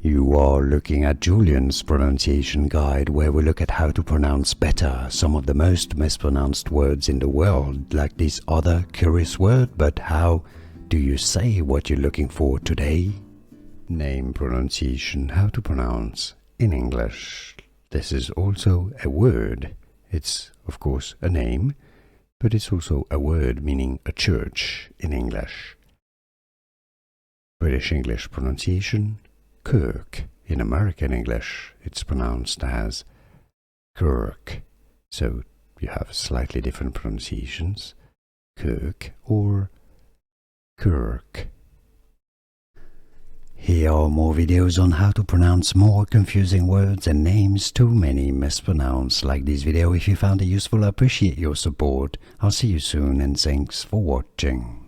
You are looking at Julian's pronunciation guide, where we look at how to pronounce better some of the most mispronounced words in the world, like this other curious word. But how do you say what you're looking for today? Name pronunciation, how to pronounce in English. This is also a word. It's, of course, a name, but it's also a word meaning a church in English. British English pronunciation, Kirk. In American English, it's pronounced as Kirk. So you have slightly different pronunciations, Kirk or Kirk. Here are more videos on how to pronounce more confusing words and names too many mispronounced. Like this video if you found it useful. I appreciate your support. I'll see you soon and thanks for watching.